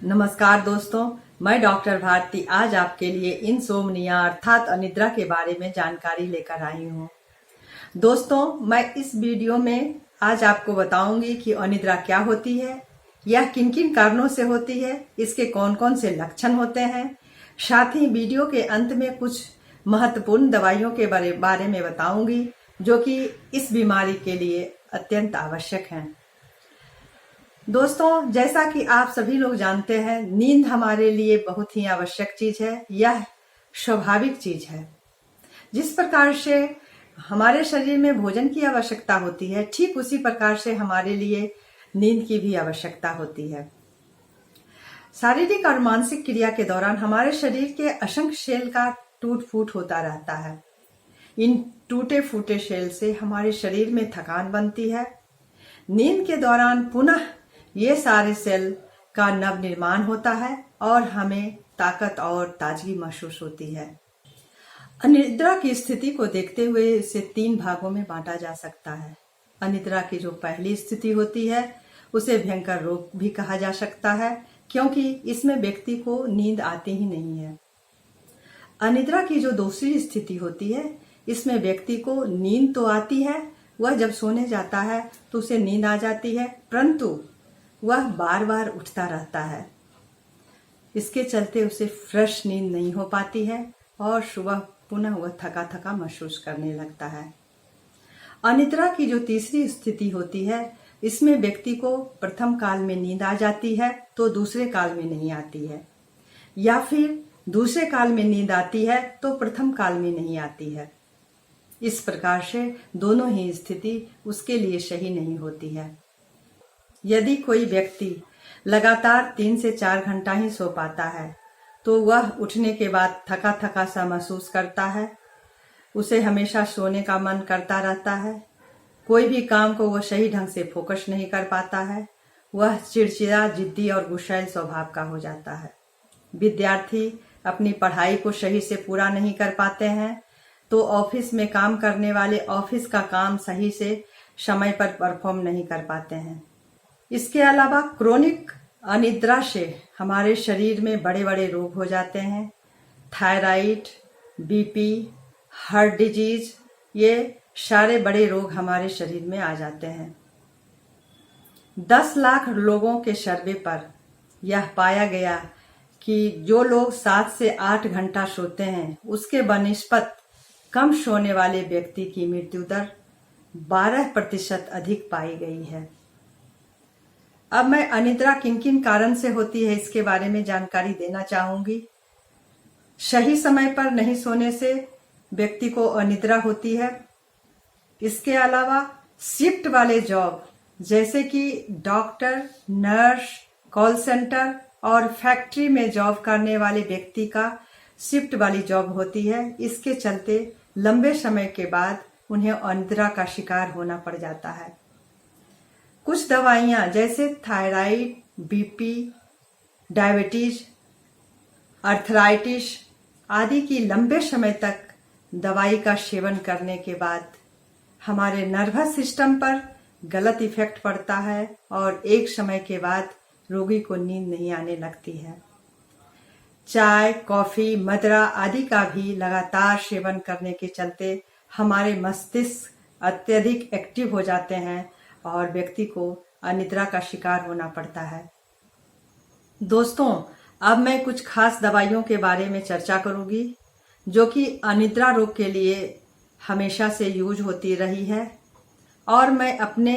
नमस्कार दोस्तों, मैं डॉक्टर भारती आज आपके लिए इंसोम्निया अर्थात अनिद्रा के बारे में जानकारी लेकर आई हूँ। दोस्तों, मैं इस वीडियो में आज आपको बताऊंगी कि अनिद्रा क्या होती है, यह किन किन कारणों से होती है, इसके कौन कौन से लक्षण होते हैं। साथ ही वीडियो के अंत में कुछ महत्वपूर्ण दवाइयों के बारे में बताऊंगी जो कि इस बीमारी के लिए अत्यंत आवश्यक हैं। दोस्तों, जैसा कि आप सभी लोग जानते हैं, नींद हमारे लिए बहुत ही आवश्यक चीज है। यह स्वाभाविक चीज है। जिस प्रकार से हमारे शरीर में भोजन की आवश्यकता होती है, ठीक उसी प्रकार से हमारे लिए नींद की भी आवश्यकता होती है। शारीरिक और मानसिक क्रिया के दौरान हमारे शरीर के असंख्य सेल का टूट फूट होता रहता है। इन टूटे फूटे सेल से हमारे शरीर में थकान बनती है। नींद के दौरान पुनः ये सारे सेल का नव निर्माण होता है और हमें ताकत और ताजगी महसूस होती है। अनिद्रा की स्थिति को देखते हुए इसे 3 भागों में बांटा जा सकता है। अनिद्रा की जो पहली स्थिति होती है उसे भयंकर रोग भी कहा जा सकता है, क्योंकि इसमें व्यक्ति को नींद आती ही नहीं है। अनिद्रा की जो दूसरी स्थिति होती है, इसमें व्यक्ति को नींद तो आती है, वह जब सोने जाता है तो उसे नींद आ जाती है, परंतु वह बार बार उठता रहता है। इसके चलते उसे फ्रेश नींद नहीं हो पाती है और सुबह पुनः वह थका थका महसूस करने लगता है। अनिद्रा की जो तीसरी स्थिति होती है, इसमें व्यक्ति को प्रथम काल में नींद आ जाती है तो दूसरे काल में नहीं आती है, या फिर दूसरे काल में नींद आती है तो प्रथम काल में नहीं आती है। इस प्रकार से दोनों ही स्थिति उसके लिए सही नहीं होती है। यदि कोई व्यक्ति लगातार 3 से 4 घंटा ही सो पाता है तो वह उठने के बाद थका थका सा महसूस करता है। उसे हमेशा सोने का मन करता रहता है। कोई भी काम को वह सही ढंग से फोकस नहीं कर पाता है। वह चिड़चिड़ा, जिद्दी और गुस्सैल स्वभाव का हो जाता है। विद्यार्थी अपनी पढ़ाई को सही से पूरा नहीं कर पाते हैं तो ऑफिस में काम करने वाले ऑफिस का काम सही से समय पर परफॉर्म नहीं कर पाते हैं। इसके अलावा क्रोनिक अनिद्रा से हमारे शरीर में बड़े बड़े रोग हो जाते हैं। थायराइड, बीपी, हार्ट डिजीज, ये सारे बड़े रोग हमारे शरीर में आ जाते हैं। 10 लाख लोगों के सर्वे पर यह पाया गया कि जो लोग 7 से 8 घंटा सोते हैं, उसके बनिस्पत कम सोने वाले व्यक्ति की मृत्यु दर 12% अधिक पाई गई है। अब मैं अनिद्रा किन किन कारण से होती है इसके बारे में जानकारी देना चाहूंगी। सही समय पर नहीं सोने से व्यक्ति को अनिद्रा होती है। इसके अलावा शिफ्ट वाले जॉब जैसे कि डॉक्टर, नर्स, कॉल सेंटर और फैक्ट्री में जॉब करने वाले व्यक्ति का शिफ्ट वाली जॉब होती है। इसके चलते लंबे समय के बाद उन्हें अनिद्रा का शिकार होना पड़ जाता है। कुछ दवाइयां जैसे थायराइड, बीपी, डायबिटीज, अर्थराइटिस आदि की लंबे समय तक दवाई का सेवन करने के बाद हमारे नर्वस सिस्टम पर गलत इफेक्ट पड़ता है और एक समय के बाद रोगी को नींद नहीं आने लगती है। चाय, कॉफी, मदिरा आदि का भी लगातार सेवन करने के चलते हमारे मस्तिष्क अत्यधिक एक्टिव हो जाते हैं और व्यक्ति को अनिद्रा का शिकार होना पड़ता है। दोस्तों, अब मैं कुछ खास दवाइयों के बारे में चर्चा करूंगी जो कि अनिद्रा रोग के लिए हमेशा से यूज होती रही है और मैं अपने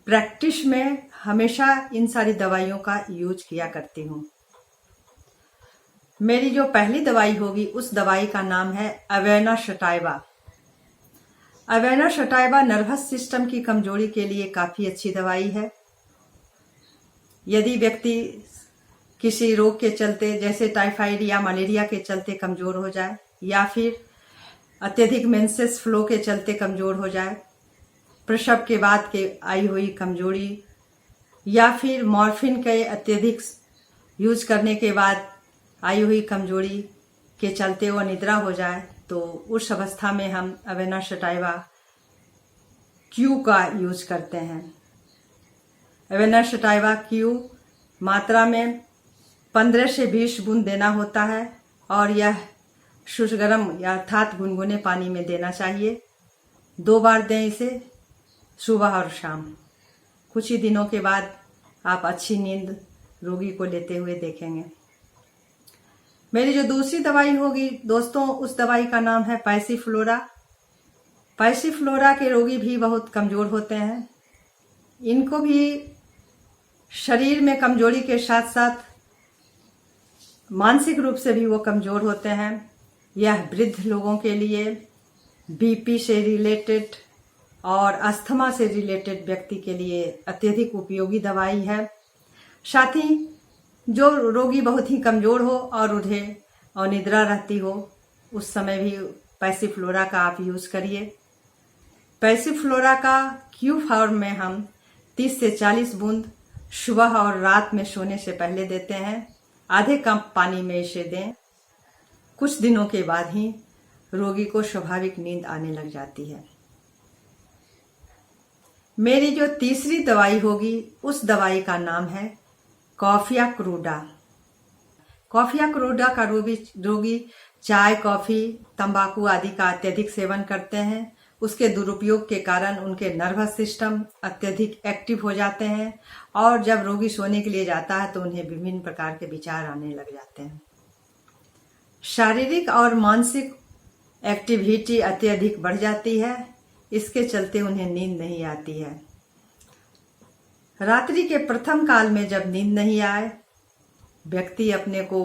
प्रैक्टिस में हमेशा इन सारी दवाइयों का यूज किया करती हूँ। मेरी जो पहली दवाई होगी उस दवाई का नाम है Avena sativa. Avena sativa nervous system की कमजोरी के लिए काफी अच्छी दवाई है। यदि व्यक्ति किसी रोग के चलते जैसे टाइफाइड या मलेरिया के चलते कमजोर हो जाए, या फिर अत्यधिक मेंसेस फ्लो के चलते कमजोर हो जाए, प्रसव के बाद के आई हुई कमजोरी, या फिर मॉर्फिन के अत्यधिक यूज करने के बाद आई हुई कमजोरी के चलते वो निद्रा हो जाए, तो उस अवस्था में हम अवेना सटाइवा क्यू का यूज करते हैं। अवेना सटाइवा क्यू मात्रा में 15 से 20 बूंद देना होता है और यह शुष्क गर्म या अर्थात गुनगुने पानी में देना चाहिए। 2 बार दें इसे, सुबह और शाम। कुछ ही दिनों के बाद आप अच्छी नींद रोगी को लेते हुए देखेंगे। मेरी जो दूसरी दवाई होगी दोस्तों, उस दवाई का नाम है पैसिफ्लोरा। पैसिफ्लोरा के रोगी भी बहुत कमज़ोर होते हैं। इनको भी शरीर में कमजोरी के साथ साथ मानसिक रूप से भी वो कमज़ोर होते हैं। यह वृद्ध लोगों के लिए बीपी से रिलेटेड और अस्थमा से रिलेटेड व्यक्ति के लिए अत्यधिक उपयोगी दवाई है। साथ ही जो रोगी बहुत ही कमज़ोर हो और उन्हें अनिद्रा रहती हो, उस समय भी पैसिफ्लोरा का आप यूज़ करिए। पैसिफ्लोरा का क्यू फॉर्म में हम 30 से 40 बूंद सुबह और रात में सोने से पहले देते हैं। आधे कप पानी में इसे दें। कुछ दिनों के बाद ही रोगी को स्वाभाविक नींद आने लग जाती है। मेरी जो तीसरी दवाई होगी उस दवाई का नाम है कॉफिया क्रूडा। कॉफिया क्रूडा का रोगी चाय, कॉफ़ी, तंबाकू आदि का अत्यधिक सेवन करते हैं। उसके दुरुपयोग के कारण उनके नर्वस सिस्टम अत्यधिक एक्टिव हो जाते हैं और जब रोगी सोने के लिए जाता है तो उन्हें विभिन्न प्रकार के विचार आने लग जाते हैं। शारीरिक और मानसिक एक्टिविटी अत्यधिक बढ़ जाती है। इसके चलते उन्हें नींद नहीं आती है। रात्रि के प्रथम काल में जब नींद नहीं आए, व्यक्ति अपने को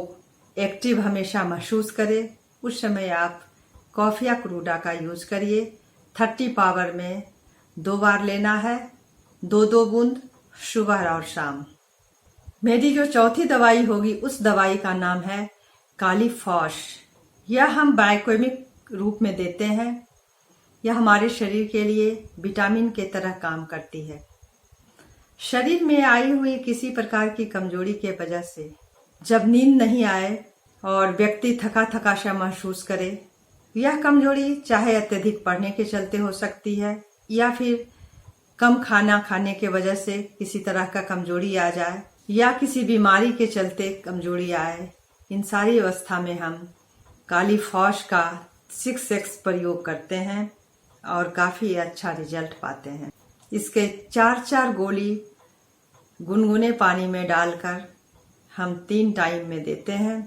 एक्टिव हमेशा महसूस करे, उस समय आप कॉफिया क्रूडा का यूज़ करिए। 30 पावर में 2 बार लेना है, 2-2 बूंद सुबह और शाम। मेरी जो चौथी दवाई होगी उस दवाई का नाम है कालीफॉस। यह हम बायोकेमिक रूप में देते हैं। यह हमारे शरीर के लिए विटामिन के तरह काम करती है। शरीर में आई हुई किसी प्रकार की कमजोरी के वजह से जब नींद नहीं आए और व्यक्ति थका थका सा महसूस करे, यह कमजोरी चाहे अत्यधिक पढ़ने के चलते हो सकती है या फिर कम खाना खाने के वजह से किसी तरह का कमजोरी आ जाए या किसी बीमारी के चलते कमजोरी आए। इन सारी अवस्था में हम कालीफॉस का 6x प्रयोग करते हैं और काफ़ी अच्छा रिजल्ट पाते हैं। इसके 4-4 गोली गुनगुने पानी में डालकर हम 3 टाइम में देते हैं।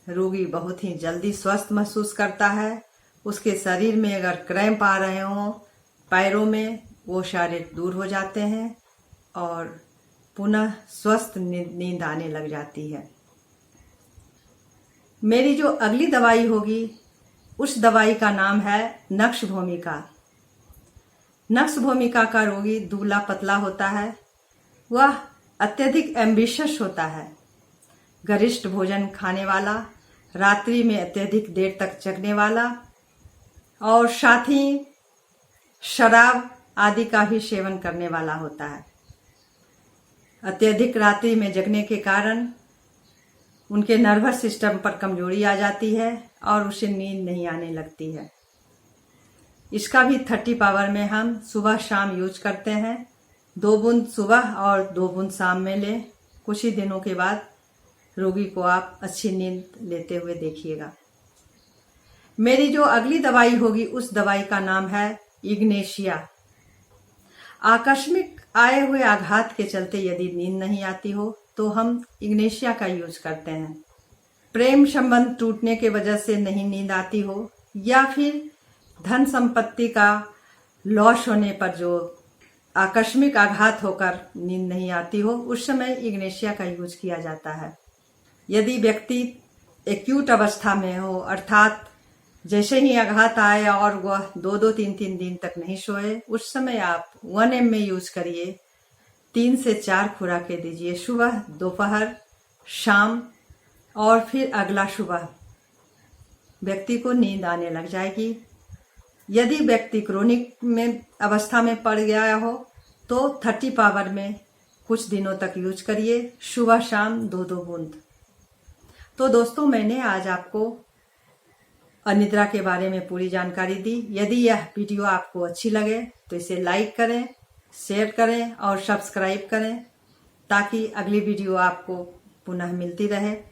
रोगी बहुत ही जल्दी स्वस्थ महसूस करता है। उसके शरीर में अगर क्रैम्प आ रहे हों पैरों में, वो सारे दूर हो जाते हैं और पुनः स्वस्थ नींद आने लग जाती है। मेरी जो अगली दवाई होगी उस दवाई का नाम है नक्श भूमिका। नक्श भूमिका का रोगी दुबला पतला होता है। वह अत्यधिक एम्बिशियस होता है, गरिष्ठ भोजन खाने वाला, रात्रि में अत्यधिक देर तक जगने वाला और साथ ही शराब आदि का भी सेवन करने वाला होता है। अत्यधिक रात्रि में जगने के कारण उनके नर्वस सिस्टम पर कमजोरी आ जाती है और उसे नींद नहीं आने लगती है। इसका भी 30 पावर में हम सुबह शाम यूज करते हैं। 2 बूंद सुबह और 2 बूंद शाम में लें। कुछ ही दिनों के बाद रोगी को आप अच्छी नींद लेते हुए देखिएगा। मेरी जो अगली दवाई होगी उस दवाई का नाम है इग्नेशिया। आकस्मिक आए हुए आघात के चलते यदि नींद नहीं आती हो तो हम इग्नेशिया का यूज करते हैं। प्रेम संबंध टूटने के वजह से नहीं नींद आती हो या फिर धन संपत्ति का लॉस होने पर जो आकस्मिक आघात होकर नींद नहीं आती हो, उस समय इग्नेशिया का यूज किया जाता है। यदि व्यक्ति एक्यूट अवस्था में हो, अर्थात जैसे ही आघात आए और वह 2-2, 3-3 दिन तक नहीं सोए, उस समय आप 1 ml में यूज करिए। 3 से 4 खुराकें दीजिए, सुबह, दोपहर, शाम और फिर अगला सुबह। व्यक्ति को नींद आने लग जाएगी। यदि व्यक्ति क्रोनिक में अवस्था में पड़ गया हो तो 30 पावर में कुछ दिनों तक यूज करिए, सुबह शाम 2-2 बूंद। तो दोस्तों, मैंने आज आपको अनिद्रा के बारे में पूरी जानकारी दी। यदि यह वीडियो आपको अच्छी लगे तो इसे लाइक करें, शेयर करें और सब्सक्राइब करें ताकि अगली वीडियो आपको पुनः मिलती रहे।